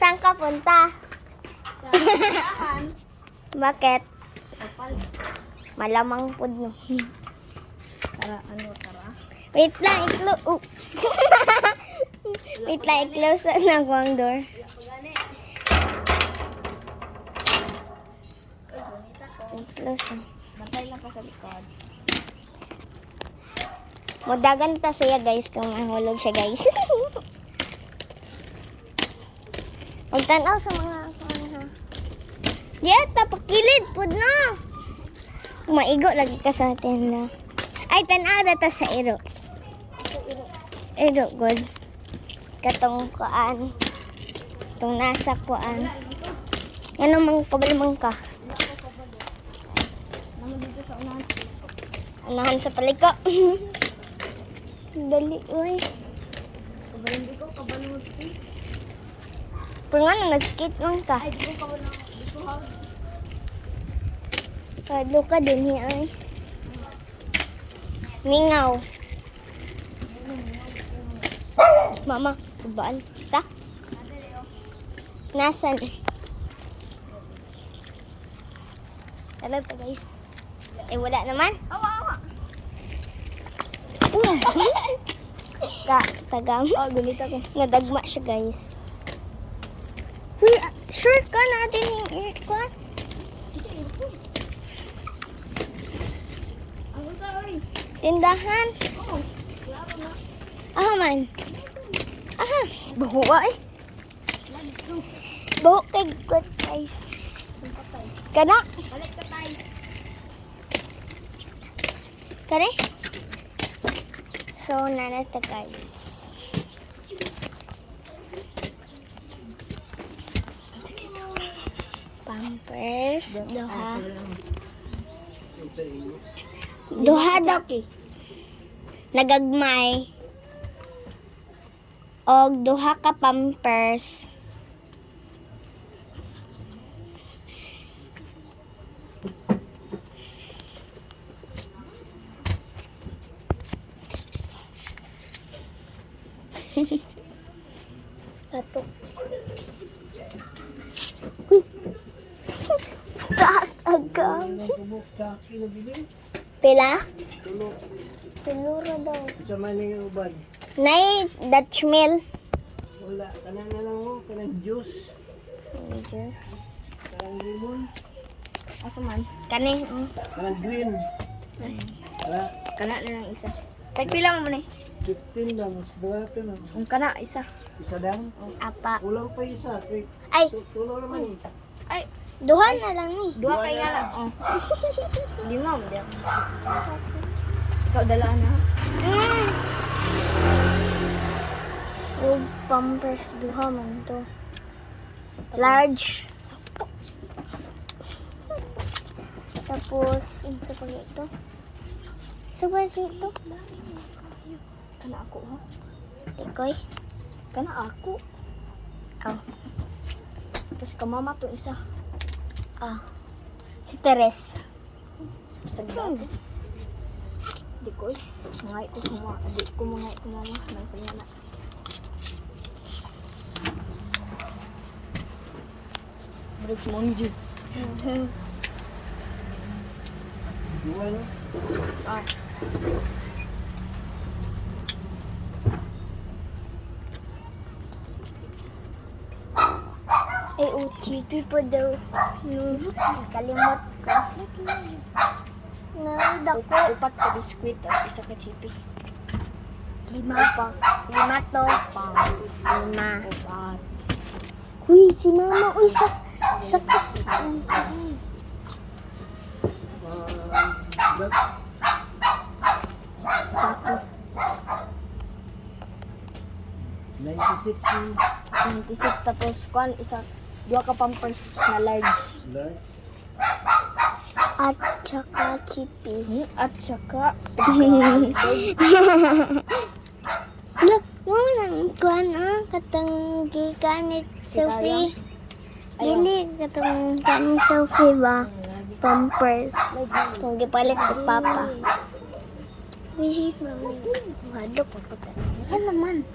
Saan ka punta? Bakit? Kapal. Malamang pud no. Tara, tara. Wait lang, Wait lang, i-close na ang door. I-close na. Bantay lang ka sa likod. Mudagan ta siya guys kung mahulog siya guys. Magtanaw sa mga ha. Diyan, tapakilid pud na. Maigo lagi ka sa atin na. Ay, tanaw na ta sa iro. Iro, good. Katong kuan. Itong nasa kuan. Ano mang kabalimang ka? Naman dito sa unahan. Anahan sa paliko. Dali, uy. Kabalindi ko, kabalunod ko. Pero nga na, nag-skate man ka. Ay, di ko kabalunod. Dito ha. Kado ka din niya, ay. Mingaw. Mama, kubaan kita. Nasaan? Ano to guys? Eh, wala naman. Awa. Tagam. Oh, gunita ko. Nadagma siya guys. Huy, sure ka natin yung aircon? Ano sa oy? Tindahan. Oh, klaro na. Aha man. Aha. Bahuwa eh. Bahu kay good guys. Kana? Balik ka tayo. Kare? So, nanata guys. Pampers. Duha. Duha daw. Nagagmay. Og duha ka pampers. Ato. Agam. Pila? Tulura daw. Sa maning uban. Nay, Dutch mill. Wala. Kanan na lang mo. Kanang juice. Juice. Kanang limon. Asa man? Kani. Kanang green. Wala. Kana na lang isa. Tagpila mo ni. 15 lang. Mas barato na. Ang kana isa. Isa lang. Apa. Kulang pa isa. Ay, Tulo naman eh. Ay, duha na lang ni. dua kay nga lang. Oh. Lima mo diyan. Ikaw dala na. Og pampers duha man to. Large. Tapos, ito pa ito. Sa ba ito? Kana ako ha. Tikoy. Kana ako. Oh. Tapos kamama to isa. Ah. Si Teres. Sagda. Di ko eh. Ngay ko kuma. Di ko mga kumama. Nang kanya na. Break mongji. Dua no? Ah. Ay, chipi po daw. Kalimot ko. Dako. Upat ka biskwit at isa ka chipi. Lima pa. Lima to. Lima. Upat. Uy, si mama. Uy, sakit. Chapo. 96 yung 26 tapos kwan isa. Dua ka pampers na large. large. At saka chipi. At saka Look, mama nang kuan katang gikanit Sophie. Dili katong kanang Sophie ba? Pampers. Itong gipalit ni Papa. Wishi, mami. Mahadok. Ano man?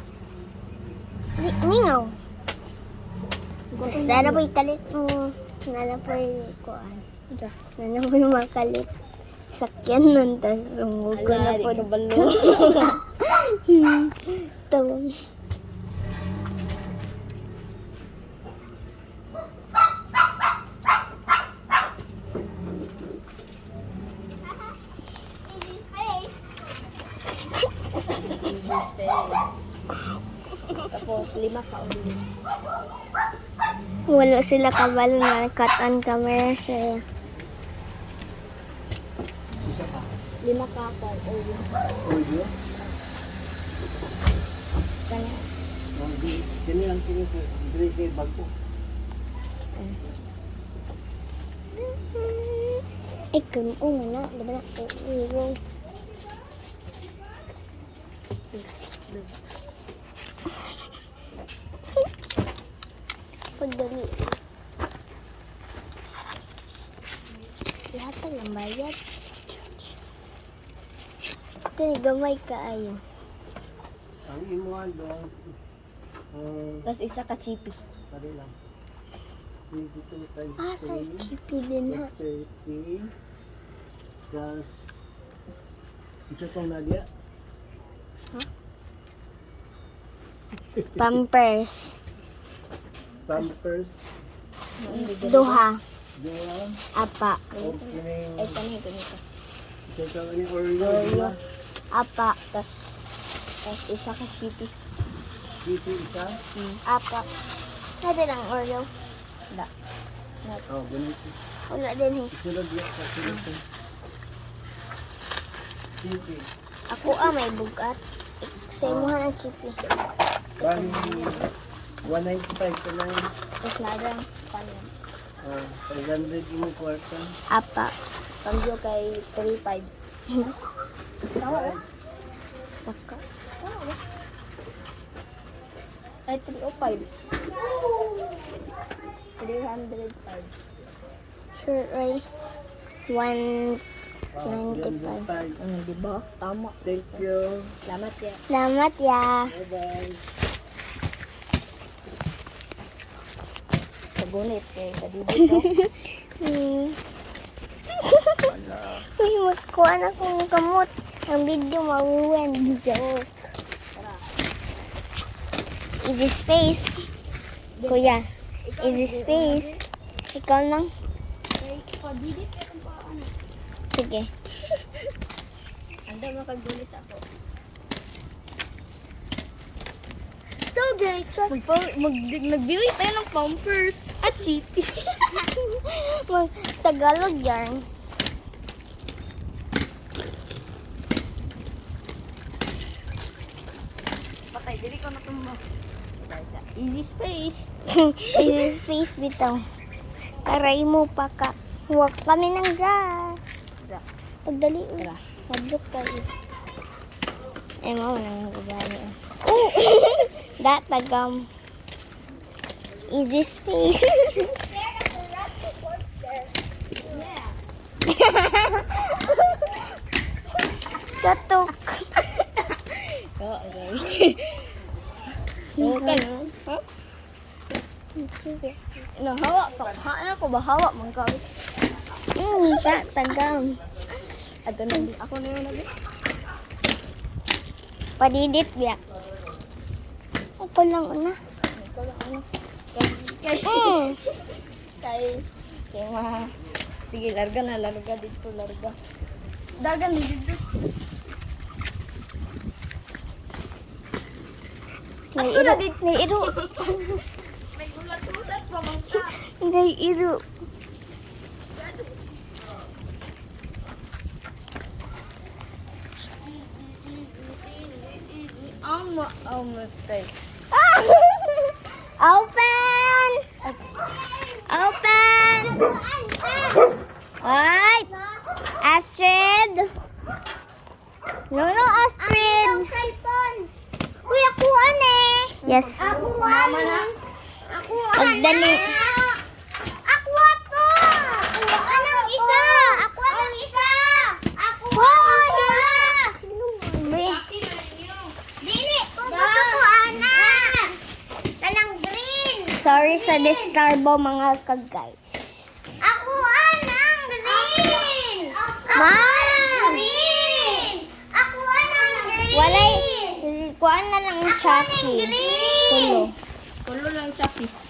Mingaw. Tapos nana po kalit mo. Nana po kuan. Nana po yung makalit. Sakyan nun. Tapos sungog ko na po. Tawang. Tapos 5 ka ulit. Wala sila kabalo na cut on camera siya. 5 ka pa ulit. Audio? Kanya. Kini lang kini ko. Dili kay bago. Ay, kung na. Diba na? Iiwan. Pagdali. Lahat ng bayad. Ito, gamay ka ayo. Ang imuhan doon. Tapos isa ka chippy. Pare lang. 22 times Ah, sa 3. chippy din ha. 30. Plus. Isa pang Nadia. Pampers. Pampers. Duha. Dua. Apa. O kining. Ay, ganito. Isa ka ni Oreo. Apa. Tapos isa ka chippy. Dito isa. Apa. Pwede lang Oreo. Oh, ganito. Wala din eh. Sunod yan sa sunod. Chippy. Ako may bugat. Sa imuha ng chippy. Bali, 195 ka lang. Tapos nalang panyan. 500 yung kwarta. Apa. Cambio kay 35. Taka. Ay, 305. 305. Sure, right? 195. 195. Diba? Tama. Thank you. Salamat ya. Salamat ya. Bye-bye. Sagunit kay kadibit no? Uy, magkuha na kong kamot. Ang video mawuwan. Joke. Easy space. Kuya. Easy space. Ikaw lang. Kay kadibit kay kung paano. Sige. Anda makagunit ako. So guys, Nagbili tayo ng Pampers at chippy. Tagalog yan. Patay, dili ko na tumba. Easy space. Easy space bitaw. Aray mo pa ka. Huwag kami ng gas. Pagdali. Tara. Madlok kayo. Eh, mo nang gabali. Datagam. Easy space. Tatok. Oo, okay. Oo ka na. Ha? Hawa ka. Haan ako ba? Hawa man ka. Tatagam. Ato na di. Ako na yun nabi. Padidit biya. Ako lang una. Ikaw lang ano. Kay ma. Sige, larga na. Larga dito. Larga. Dagan dito. Naiiro. Naiiro. May gulat-gulat pa man ka. Naiiro. Mistake. Open! Open! Right! Astrid! No, Astrid! Uy, akuan eh! Yes. Mama na. Pagdali. Ako to! Akuan ng isa! Akuan ng isa! Akuan ng Dili! Kung gusto ko, Ana! Talang green! Sorry sa disturbo mga kagay. Ako anang green. Ma'am! Green. Ako anang green. Walay, kuhaan na lang ang chachi. Tulo. Kulo lang, Chucky.